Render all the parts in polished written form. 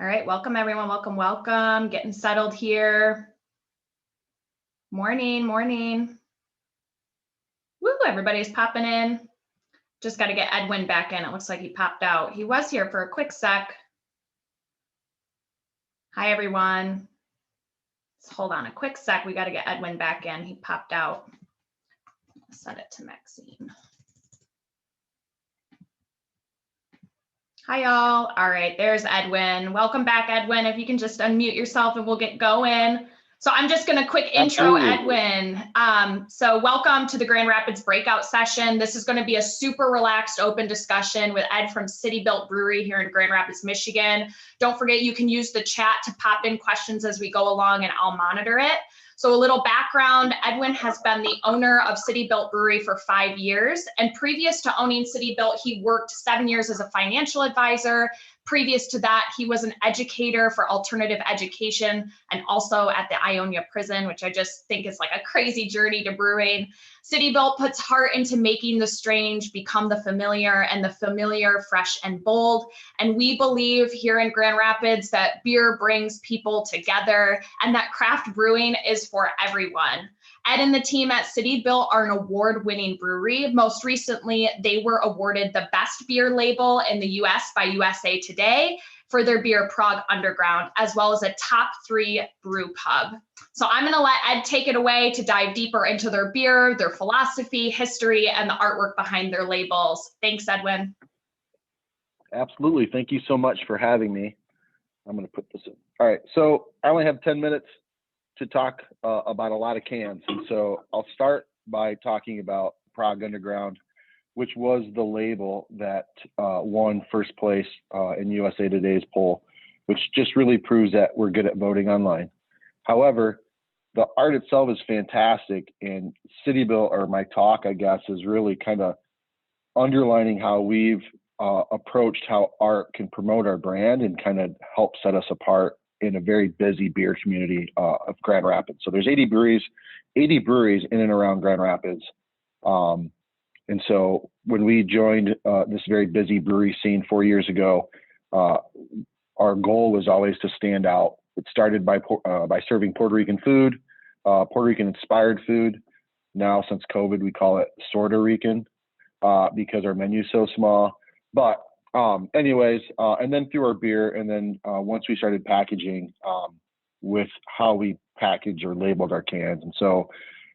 All right, welcome everyone, welcome. Getting settled here. Morning. Woo, everybody's popping in. Just got to get Edwin back in. It looks like he popped out. He was here for a quick sec. Hi, everyone. Let's hold on a quick sec. We got to get Edwin back in. He popped out. Set it to Maxine. Hi, y'all. All right, there's Edwin. Welcome back, Edwin. If you can just unmute yourself and we'll get going. So I'm just going to quick intro Edwin. So welcome to the Grand Rapids breakout session. This is going to be a super relaxed, open discussion with Ed from City Built Brewery here in Grand Rapids, Michigan. Don't forget, you can use the chat to pop in questions as we go along and I'll monitor it. So a little background, Edwin has been the owner of City Built Brewery for 5 years. And previous to owning City Built, he worked 7 years as a financial advisor. Previous to that, he was an educator for alternative education and also at the Ionia prison, which I just think is like a crazy journey to brewing. City Built puts heart into making the strange become the familiar and the familiar fresh and bold. And we believe here in Grand Rapids that beer brings people together and that craft brewing is for everyone. Ed and the team at City Built are an award-winning brewery. Most recently, they were awarded the best beer label in the US by USA Today for their beer Prague Underground, as well as a top 3 brew pub. So I'm gonna let Ed take it away to dive deeper into their beer, their philosophy, history, and the artwork behind their labels. Thanks, Edwin. Absolutely, thank you so much for having me. I'm gonna put this in. All right, so I only have 10 minutes to talk about a lot of cans. And so I'll start by talking about Prague Underground, which was the label that won first place in USA Today's poll, which just really proves that we're good at voting online. However, the art itself is fantastic, and City Built, or my talk, I guess, is really kind of underlining how we've approached how art can promote our brand and kind of help set us apart in a very busy beer community of Grand Rapids. So there's 80 breweries in and around Grand Rapids. And so when we joined this very busy brewery scene 4 years ago, our goal was always to stand out. It started by serving Puerto Rican food, Puerto Rican inspired food. Now, since COVID, we call it Sorta Rican because our menu is so small. But anyways, and then through our beer, and then once we started packaging with how we package or labeled our cans. And so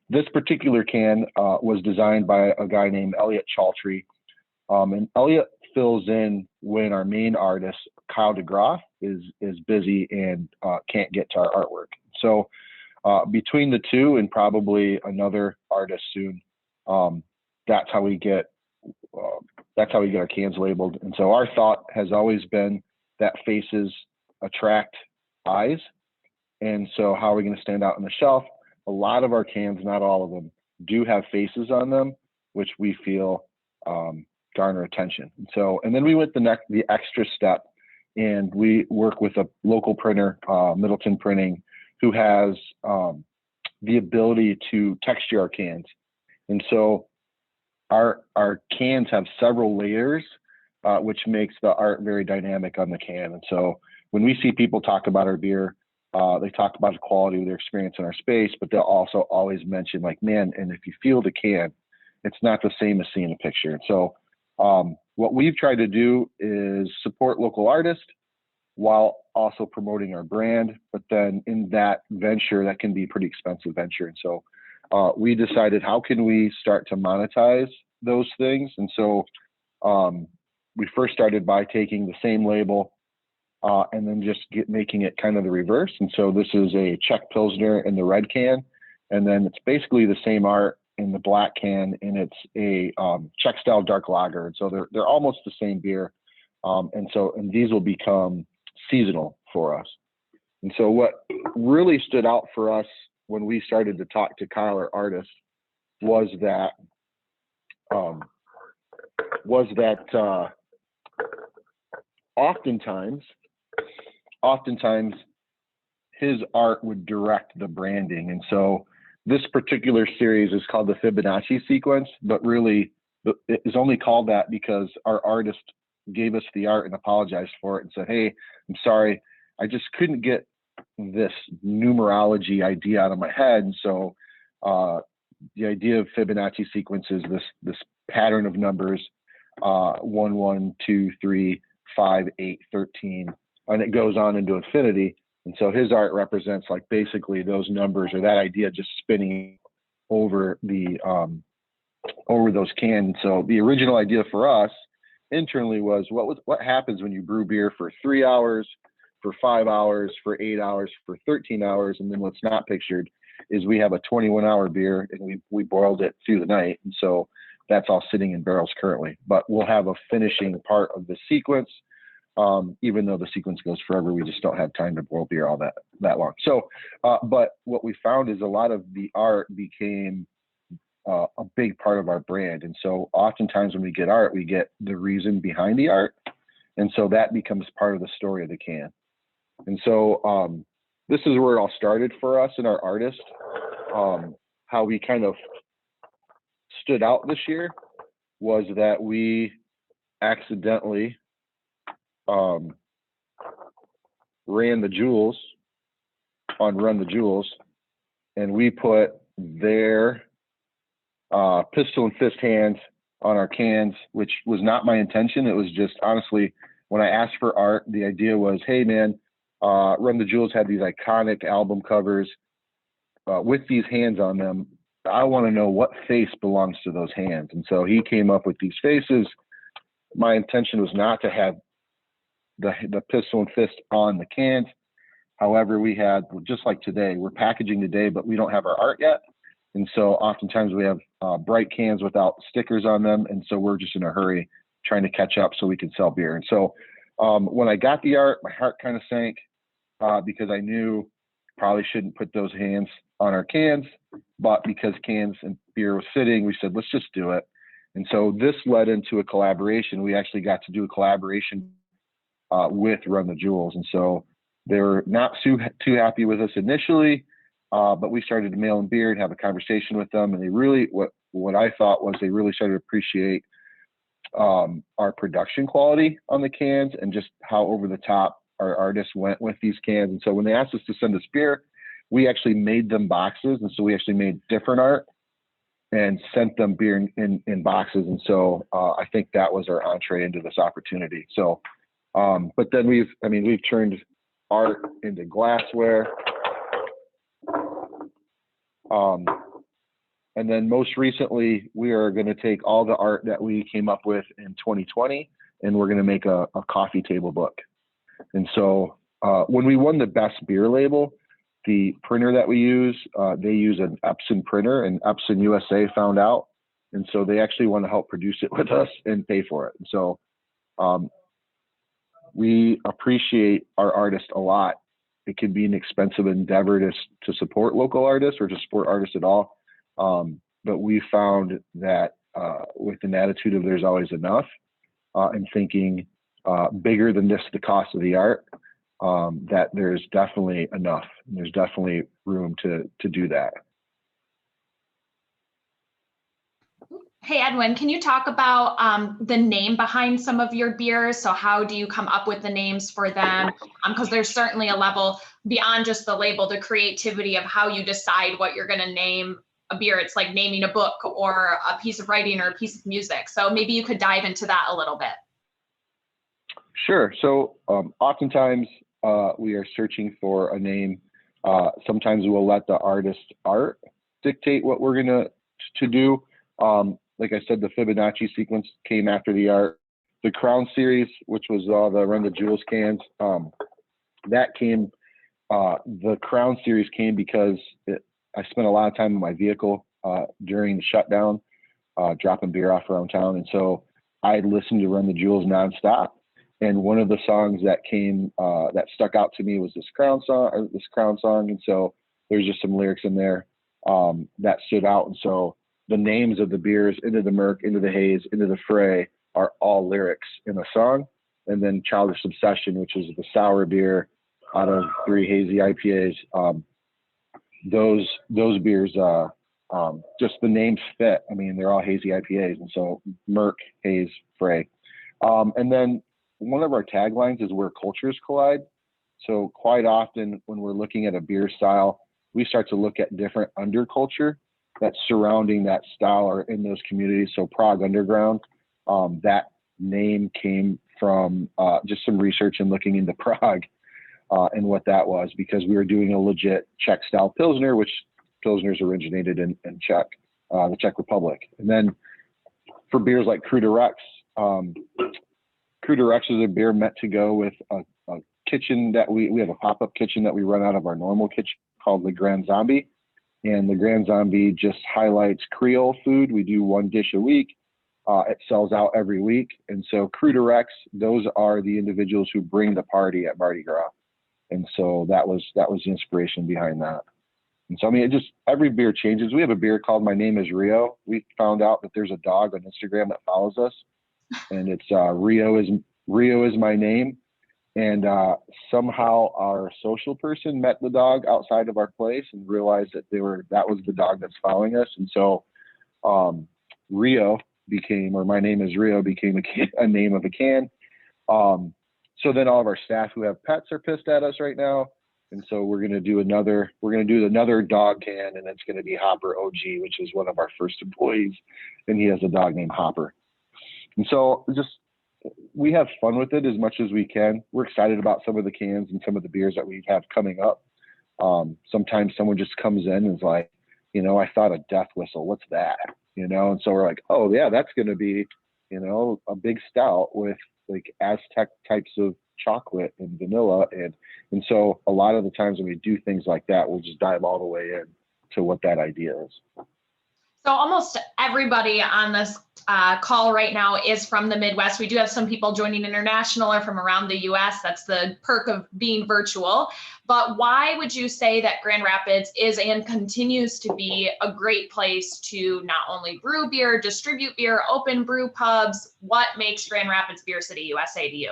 this particular can was designed by a guy named Elliot Chaltry. And Elliot fills in when our main artist, Kyle DeGraff, is busy and can't get to our artwork. So between the two and probably another artist soon, that's how we get our cans labeled. And so our thought has always been that faces attract eyes. And so how are we going to stand out on the shelf? A lot of our cans, not all of them, do have faces on them, which we feel garner attention. And then we went the extra step, and we work with a local printer, Middleton Printing, who has the ability to texture our cans. And so our cans have several layers, which makes the art very dynamic on the can. And so when we see people talk about our beer, they talk about the quality of their experience in our space, but they'll also always mention, like, man, and if you feel the can, it's not the same as seeing a picture. And so what we've tried to do is support local artists while also promoting our brand. But then in that venture, that can be a pretty expensive venture. And so we decided, how can we start to monetize those things? And so we first started by taking the same label and then just making it kind of the reverse. And so this is a Czech Pilsner in the red can, and then it's basically the same art in the black can, and it's a Czech style dark lager. And so they're almost the same beer. And these will become seasonal for us. And so what really stood out for us when we started to talk to Kyle, our artist, was that oftentimes his art would direct the branding. And so this particular series is called the Fibonacci Sequence, but really it is only called that because our artist gave us the art and apologized for it and said, hey, I'm sorry, I just couldn't get this numerology idea out of my head. And so the idea of Fibonacci sequence is this pattern of numbers, 1, 1, 2, 3, 5, 8, 13, and it goes on into infinity. And so his art represents like basically those numbers or that idea just spinning over the over those cans. So the original idea for us internally was what happens when you brew beer for 3 hours, for 5 hours, for 8 hours, for 13 hours, and then what's not pictured is we have a 21-hour beer and we boiled it through the night, and so that's all sitting in barrels currently. But we'll have a finishing part of the sequence. Even though the sequence goes forever, we just don't have time to boil beer all that long. So, but what we found is a lot of the art became a big part of our brand. And so oftentimes when we get art, we get the reason behind the art. And so that becomes part of the story of the can. And so this is where it all started for us and our artist. How we kind of stood out this year was that we accidentally ran the jewels on Run the Jewels, and we put their pistol and fist hands on our cans, which was not my intention. It was just honestly, when I asked for art, the idea was, hey man, Run the Jewels had these iconic album covers with these hands on them. I want to know what face belongs to those hands. And so he came up with these faces. My intention was not to have the pistol and fist on the cans. However, we had, just like today, we're packaging today, but we don't have our art yet. And so oftentimes we have bright cans without stickers on them. And so we're just in a hurry trying to catch up so we can sell beer. And so when I got the art, my heart kind of sank because I knew probably shouldn't put those hands on our cans, but because cans and beer was fitting, we said, let's just do it. And so this led into a collaboration. We actually got to do a collaboration with Run the Jewels. And so they were not too happy with us initially, but we started to mail them beer and have a conversation with them. And they really, what I thought was they really started to appreciate our production quality on the cans and just how over the top our artists went with these cans. And so when they asked us to send us beer, we actually made them boxes. And so we actually made different art and sent them beer in boxes. And so I think that was our entree into this opportunity. So, but then we've turned art into glassware. And then most recently, we are going to take all the art that we came up with in 2020, and we're going to make a coffee table book. And so when we won the best beer label, the printer that we use, they use an Epson printer, and Epson USA found out. And so they actually want to help produce it with us and pay for it. And so we appreciate our artists a lot. It can be an expensive endeavor to support local artists or to support artists at all. But we found that with an attitude of there's always enough and thinking bigger than just the cost of the art, that there's definitely enough. There's definitely room to do that. Hey, Edwin, can you talk about the name behind some of your beers? So how do you come up with the names for them? Because there's certainly a level beyond just the label, the creativity of how you decide what you're going to name a beer. It's like naming a book or a piece of writing or a piece of music. So maybe you could dive into that a little bit. Sure. So oftentimes we are searching for a name. Sometimes we'll let the artist's art dictate what we're going to do. Like I said, the Fibonacci sequence came after the art. The Crown series, which was all the Run the Jewels cans, that came, the Crown series came because I spent a lot of time in my vehicle during the shutdown, dropping beer off around town. And so I listened to Run the Jewels nonstop. And one of the songs that came, that stuck out to me was this Crown song. And so there's just some lyrics in there that stood out. And so the names of the beers, Into the Murk, Into the Haze, Into the Fray, are all lyrics in the song. And then Childish Obsession, which is the sour beer out of 3 hazy IPAs. Those beers, just the names fit. I mean, they're all hazy IPAs. And so Murk, Haze, Fray. And then one of our taglines is where cultures collide. So quite often when we're looking at a beer style, we start to look at different underculture that's surrounding that style or in those communities. So Prague Underground, that name came from just some research and looking into Prague and what that was, because we were doing a legit Czech style Pilsner, which Pilsners originated in Czech, the Czech Republic. And then for beers like CreativeMornings, CreativeMornings is a beer meant to go with a kitchen that we have a pop-up kitchen that we run out of our normal kitchen called the Grand Zombie. And the Grand Zombie just highlights Creole food. We do one dish a week. It sells out every week. And so CreativeMornings, those are the individuals who bring the party at Mardi Gras. And so that was the inspiration behind that. And so, I mean, it just, every beer changes. We have a beer called My Name is Rio. We found out that there's a dog on Instagram that follows us, and it's Rio is my name. And somehow our social person met the dog outside of our place and realized that that was the dog that's following us. And so Rio became, or My Name is Rio became a name of a can. So then all of our staff who have pets are pissed at us right now. And so we're going to do another dog can, and it's going to be Hopper OG, which is one of our first employees. And he has a dog named Hopper. And so we have fun with it as much as we can. We're excited about some of the cans and some of the beers that we have coming up. Sometimes someone just comes in and is like, I thought a death whistle. What's that? And so we're like, oh yeah, that's going to be, a big stout with like Aztec types of chocolate and vanilla. And so a lot of the times when we do things like that, we'll just dive all the way in to what that idea is. So almost everybody on this call right now is from the Midwest. We do have some people joining international or from around the US. That's the perk of being virtual. But why would you say that Grand Rapids is and continues to be a great place to not only brew beer, distribute beer, open brew pubs? What makes Grand Rapids Beer City, USA to you?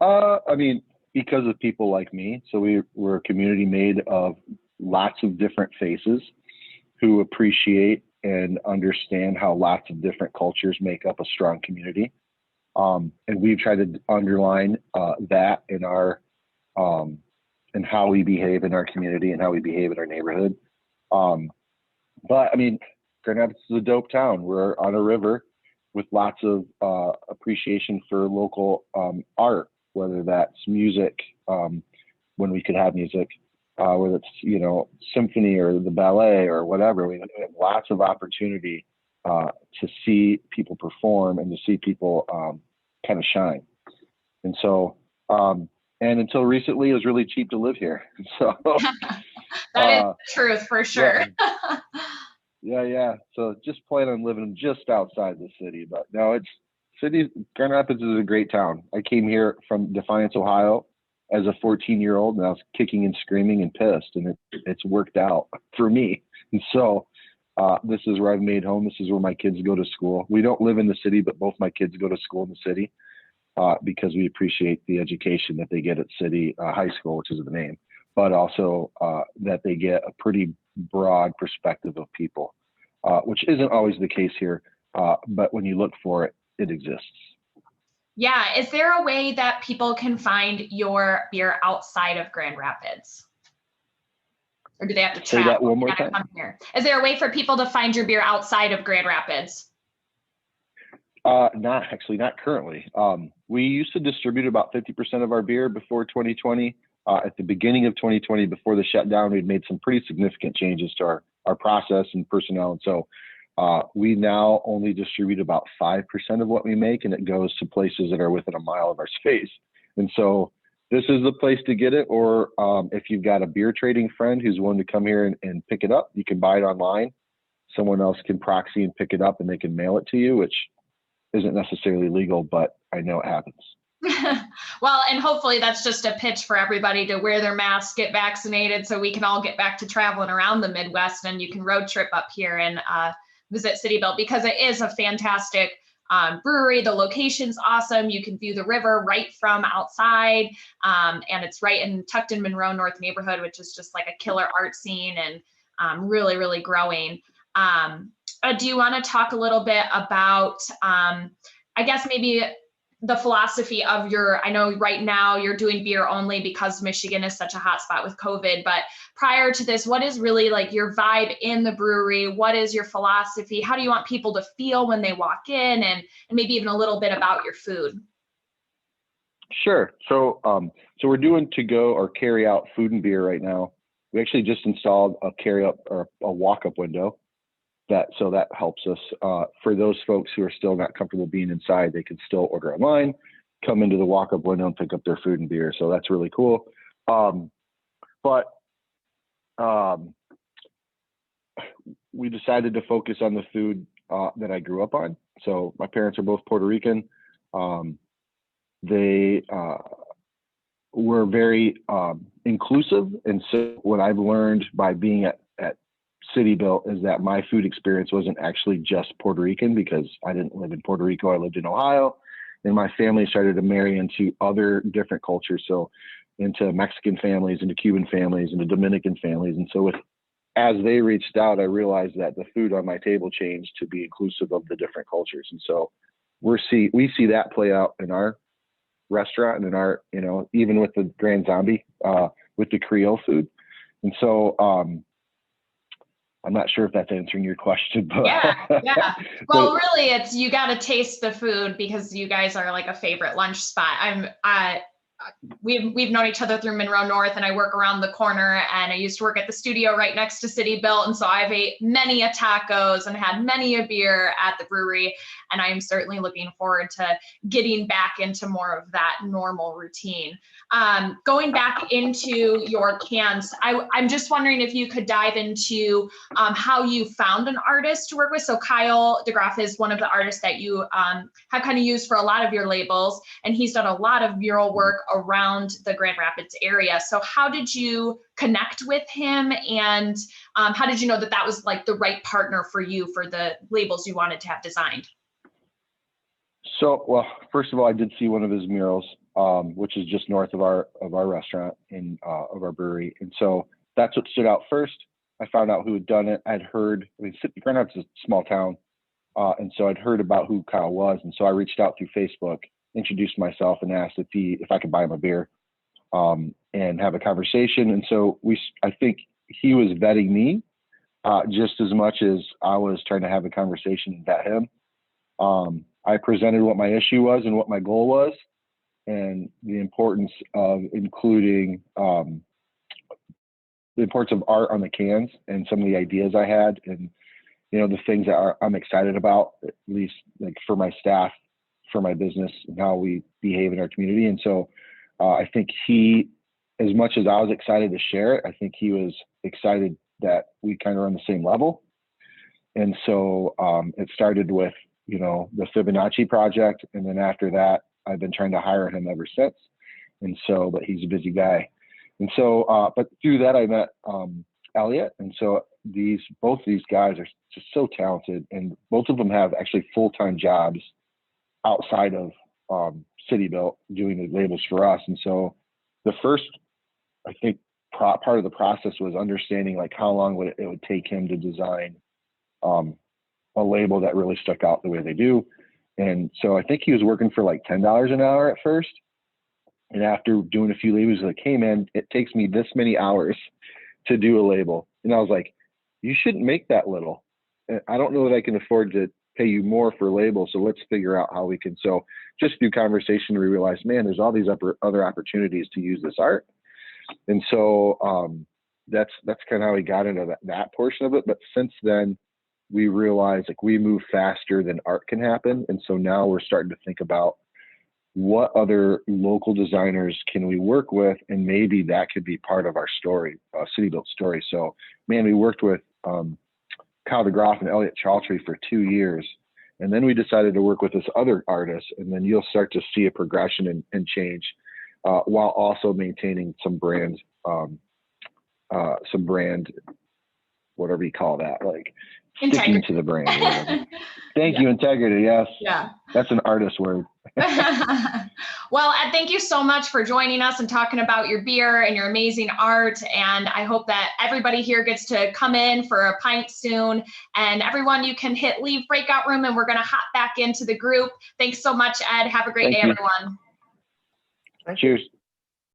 I mean, because of people like me. So we're a community made of lots of different faces who appreciate and understand how lots of different cultures make up a strong community. And we've tried to underline that in our in how we behave in our community and how we behave in our neighborhood. But I mean, Grand Rapids is a dope town. We're on a river with lots of appreciation for local art, whether that's music, when we could have music, whether it's, symphony or the ballet or whatever. We have lots of opportunity to see people perform and to see people kind of shine. And so, and until recently, it was really cheap to live here. So that is the truth for sure. Yeah. So just plan on living just outside the city, but no, Grand Rapids is a great town. I came here from Defiance, Ohio as a 14-year-old, and I was kicking and screaming and pissed, and it's worked out for me. And so this is where I've made home. This is where my kids go to school. We don't live in the city, but both my kids go to school in the city because we appreciate the education that they get at City High School, which is the name, but also that they get a pretty broad perspective of people, which isn't always the case here. But when you look for it, it exists. Yeah. Is there a way that people can find your beer outside of Grand Rapids? Or do they have to travel? Say that one more time. Come here? Is there a way for people to find your beer outside of Grand Rapids? Not currently. We used to distribute about 50% of our beer before 2020. At the beginning of 2020, before the shutdown, we'd made some pretty significant changes to our process and personnel. And so we now only distribute about 5% of what we make, and it goes to places that are within a mile of our space. And so this is the place to get it. Or if you've got a beer trading friend who's willing to come here and pick it up, you can buy it online. Someone else can proxy and pick it up, and they can mail it to you, which isn't necessarily legal, but I know it happens. Well, and hopefully that's just a pitch for everybody to wear their masks, get vaccinated, so we can all get back to traveling around the Midwest, and you can road trip up here and visit City Built, because it is a fantastic brewery. The location's awesome. You can view the river right from outside, and it's tucked in Monroe North neighborhood, which is just like a killer art scene and really, really growing. do you want to talk a little bit about, I guess maybe the philosophy of I know right now you're doing beer only because Michigan is such a hot spot with COVID, but prior to this, what is really like your vibe in the brewery? What is your philosophy? How do you want people to feel when they walk in, and maybe even a little bit about your food? Sure. So we're doing to go or carry out food and beer right now. We actually just installed a carry up or a walk up window. That helps us. For those folks who are still not comfortable being inside, they can still order online, come into the walk up window and pick up their food and beer. So that's really cool. But we decided to focus on the food that I grew up on. So my parents are both Puerto Rican. They were very inclusive. And so what I've learned by being at City Built is that my food experience wasn't actually just Puerto Rican, because I didn't live in Puerto Rico. I lived in Ohio, and my family started to marry into other different cultures. So into Mexican families, into Cuban families, into Dominican families. And so as they reached out, I realized that the food on my table changed to be inclusive of the different cultures. And so we see that play out in our restaurant and in our, even with the Grand Zombie, with the Creole food. And so, I'm not sure if that's answering your question, but yeah. Well, really, it's you got to taste the food, because you guys are like a favorite lunch spot. We've known each other through Monroe North, and I work around the corner, and I used to work at the studio right next to City Built. And so I've ate many a tacos and had many a beer at the brewery. And I'm certainly looking forward to getting back into more of that normal routine. Going back into your cans, I'm just wondering if you could dive into how you found an artist to work with. So Kyle DeGraff is one of the artists that you have kind of used for a lot of your labels, and he's done a lot of mural work around the Grand Rapids area. So how did you connect with him, and how did you know that that was like the right partner for you for the labels you wanted to have designed? So, well, first of all, I did see one of his murals, which is just north of our restaurant of our brewery, and so that's what stood out first. I found out who had done it. I'd heard. Grand Rapids is a small town, and so I'd heard about who Kyle was, and so I reached out through Facebook, introduced myself, and asked if I could buy him a beer, and have a conversation. And so I think he was vetting me just as much as I was trying to have a conversation and vet him. I presented what my issue was and what my goal was, and the importance of including the importance of art on the cans and some of the ideas I had, and the things that I'm excited about, at least like for my staff, for my business, and how we behave in our community. And so I think he, as much as I was excited to share it, I think he was excited that we kind of are on the same level. And so it started with the Fibonacci project, and then after that, I've been trying to hire him ever since. And so, but he's a busy guy. And so, but through that, I met Elliot. And so both these guys are just so talented, and both of them have actually full-time jobs outside of City Built doing the labels for us. And so the first, I think, part of the process was understanding like how long it would take him to design a label that really stuck out the way they do. And so I think he was working for like $10 an hour at first. And after doing a few labels, like, hey man, it takes me this many hours to do a label. And I was like, you shouldn't make that little. And I don't know that I can afford to pay you more for labels. So let's figure out how we can. So just through conversation, we realized, man, there's all these other opportunities to use this art. And so that's kind of how we got into that portion of it. But since then, we realized like we move faster than art can happen. And so now we're starting to think about what other local designers can we work with, and maybe that could be part of our story, City Built story. So, man, we worked with Kyle DeGraff and Elliot Chaltree for 2 years, and then we decided to work with this other artist, and then you'll start to see a progression and change, while also maintaining some brand, whatever you call that, like sticking to the brand. Thank you, integrity. Yes, yeah, that's an artist word. Well, Ed, thank you so much for joining us and talking about your beer and your amazing art. And I hope that everybody here gets to come in for a pint soon. And everyone, you can hit leave breakout room and we're going to hop back into the group. Thanks so much, Ed. Have a great day, everyone. Cheers.